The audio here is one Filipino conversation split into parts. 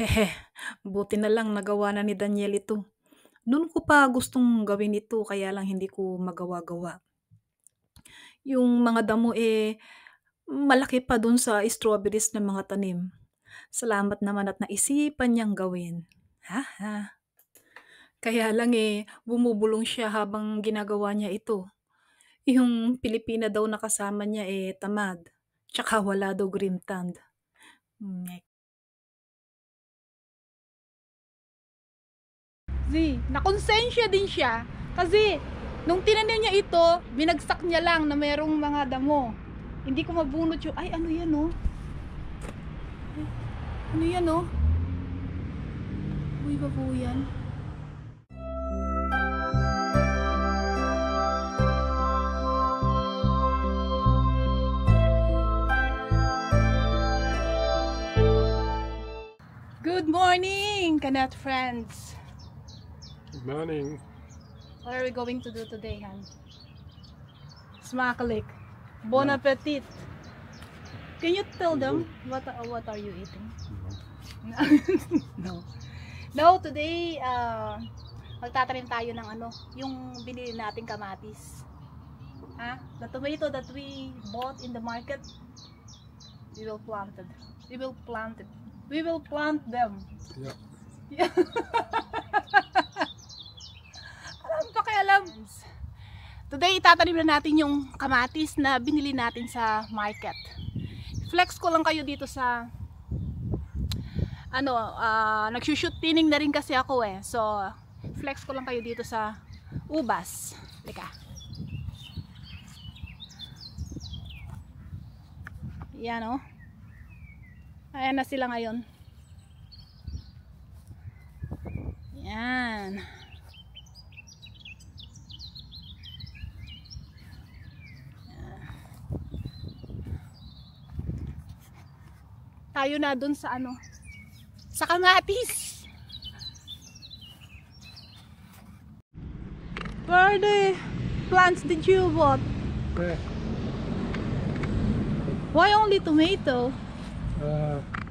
Hehe, buti na lang nagawa na ni Daniel ito. Noon ko pa gustong gawin ito kaya lang hindi ko magawa-gawa. Yung mga damo, malaki pa dun sa strawberries na mga tanim. Salamat naman at naisipan niyang gawin. Haha. Kaya lang, bumubulong siya habang ginagawa niya ito. Yung Pilipina daw na kasama niya, tamad. Tsaka wala daw green thumb. Mek. Nakonsensya din siya kasi nung tinanim niya ito, binagsak niya lang na merong mga damo. Hindi ko mabunot yung, ay ano yan oh. Ano yan oh? Uy, babo yan. Good morning, Kanet friends. Good morning. What are we going to do today, Han? Smakalik. Bon appetit. Can you tell them what are you eating? No. No, today magtatanim tayo ng ano, yung binili nating kamatis. The tomato that we bought in the market, we will plant it. We will plant it. We will plant them. Yeah. Alam pa kaya alam. Today itatanim na natin yung kamatis na binili natin sa market. Flex ko lang kayo dito sa ano, nagsushoot pinning na rin kasi ako eh. So, flex ko lang kayo dito sa ubas. Lika. Yan oh. Ayan na sila ngayon. Yan. Tayo na dun sa ano, sa kamatis. Where are the plants did you bought? Yeah. Why only tomato?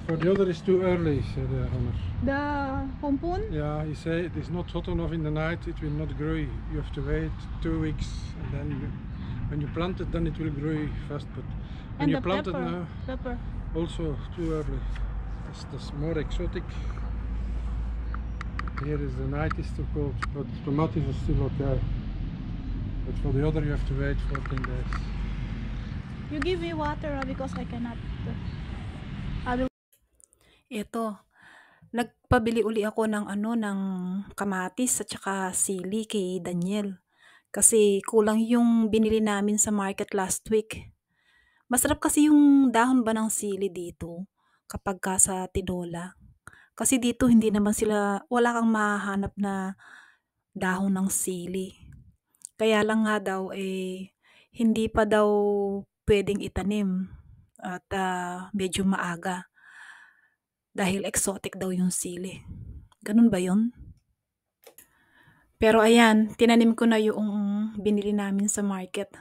For the other is too early, said the owner. The pompon? Yeah, he said it is not hot enough in the night, it will not grow. You have to wait 2 weeks, and then when you plant it, then it will grow fast. But when And you the plant pepper. it now, Pepper. also too early. That's more exotic. Here is the night is too cold, but tomatoes are still okay. But for the other, you have to wait 14 days. You give me water because I cannot. Eto, nagpabili uli ako ng ng kamatis at saka sili kay Daniel. Kasi kulang yung binili namin sa market last week. Masarap kasi yung dahon ba ng sili dito kapag ka sa tinola. Kasi dito hindi naman wala kang mahahanap na dahon ng sili. Kaya lang nga daw hindi pa daw pwedeng itanim at medyo maaga. Dahil exotic daw yung sili. Ganun ba yun? Pero ayan, tinanim ko na yung binili namin sa market.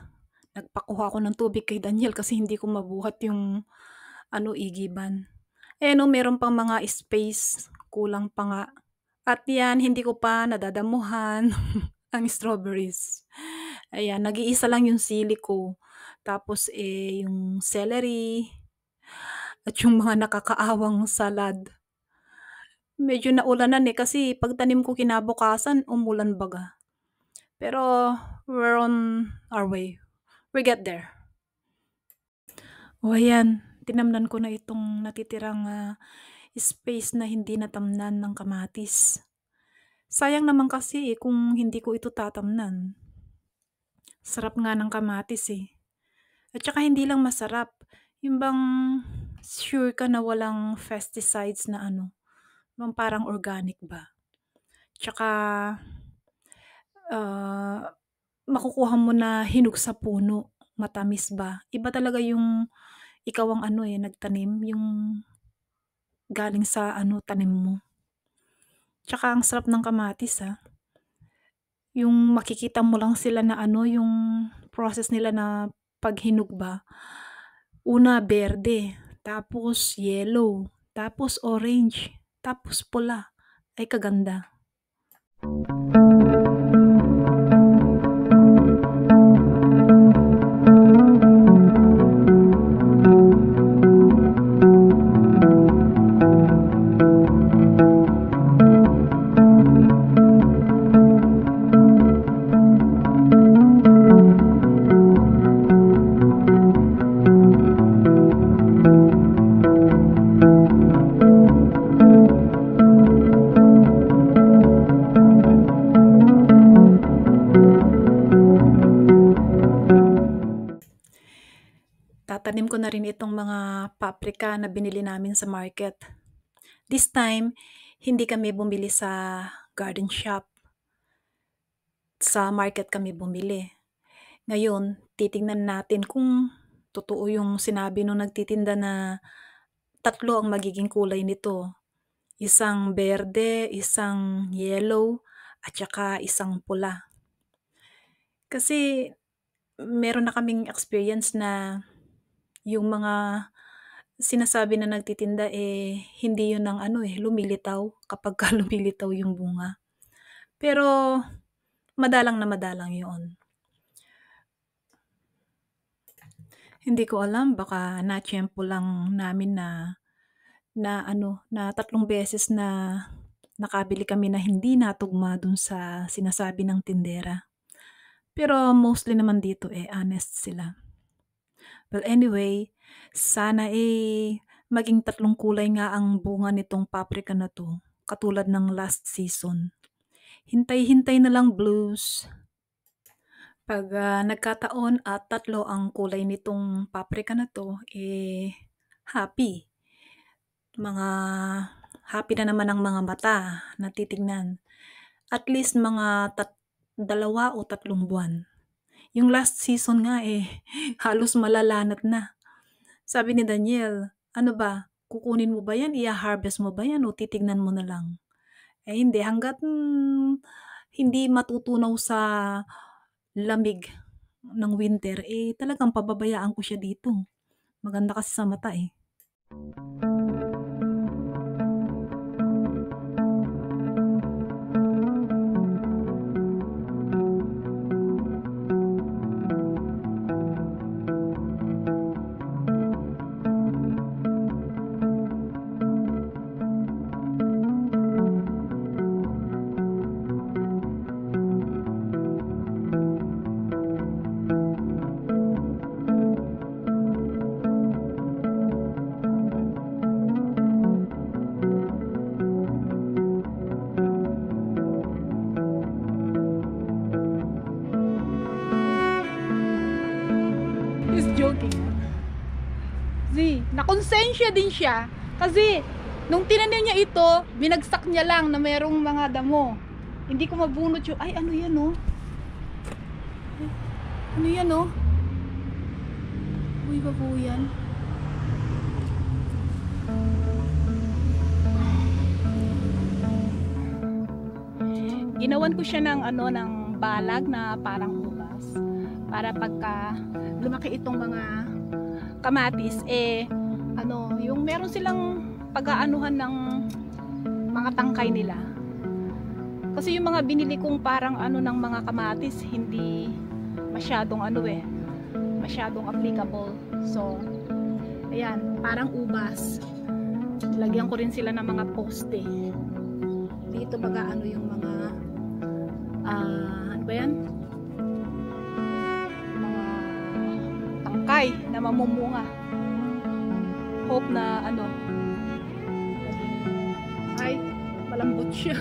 Nagpakuha ako ng tubig kay Daniel kasi hindi ko mabuhat yung igiban. No, meron pang mga space, kulang pa nga. At yan, hindi ko pa nadadamuhan ang strawberries. Ayan, nag-iisa lang yung sili ko. Tapos yung celery at yung mga nakakaawang salad. Medyo naulanan kasi pagtanim ko kinabukasan umulan baga. Pero we're on our way. We get there. O ayan, tinamnan ko na itong natitirang space na hindi natamnan ng kamatis. Sayang naman kasi kung hindi ko ito tatamnan. Sarap nga ng kamatis At saka hindi lang masarap, yung bang sure ka na walang pesticides na yung parang organic ba. Tsaka makukuha mo na hinog sa puno, matamis ba. Iba talaga yung ikaw ang nagtanim, yung galing sa tanim mo. Tsaka ang sarap ng kamatis Yung makikita mo lang sila na yung process nila na paghinog ba. Una, berde, tapos yellow, tapos orange, tapos pula, ay kaganda. Tatanim ko na rin itong mga paprika na binili namin sa market. This time, hindi kami bumili sa garden shop. Sa market kami bumili. Ngayon, titingnan natin kung totoo yung sinabi nung nagtitinda na 3 ang magiging kulay nito. Isang berde, isang yellow, at saka isang pula. Kasi meron na kaming experience na yung mga sinasabi na nagtitinda hindi yun ang lumilitaw kapagka lumilitaw yung bunga. Pero madalang na madalang yun. Hindi ko alam, baka natiyempo lang namin na 3 beses na nakabili kami na hindi natugma dun sa sinasabi ng tindera. Pero mostly naman dito honest sila. Well, anyway, sana maging 3 kulay nga ang bunga nitong paprika na to, katulad ng last season. Hintay-hintay na lang, blues. Pag nagkataon at 3 ang kulay nitong paprika na to, happy. Happy na naman ang mga mata na titignan. At least mga 2 o 3 buwan. Yung last season nga halos malalanat na. Sabi ni Daniel, ano ba, kukunin mo ba yan? I-harvest mo ba yan o titignan mo na lang? Hindi, hanggat hindi matutunaw sa lamig ng winter, talagang pababayaan ko siya dito. Maganda kasi sa mata He's joking. Nakonsensya din siya kasi nung tinanim niya ito, binagsak niya lang na merong mga damo. Hindi ko mabunot yung, ay ano yan oh. Ano yan oh. Uy, babuyan. Ginawan ko siya ng ng balag na parang ubas para pagka lumaki itong mga kamatis yung meron silang pag-aanuhan ng mga tangkay nila. Kasi yung mga binili kong parang ng mga kamatis hindi masyadong masyadong applicable. So ayan, parang ubas. Lagyan ko rin sila ng mga poste. Dito baga yung mga ano ba yan? Mga tangkay na mamumunga. Hope na ay malambot siya.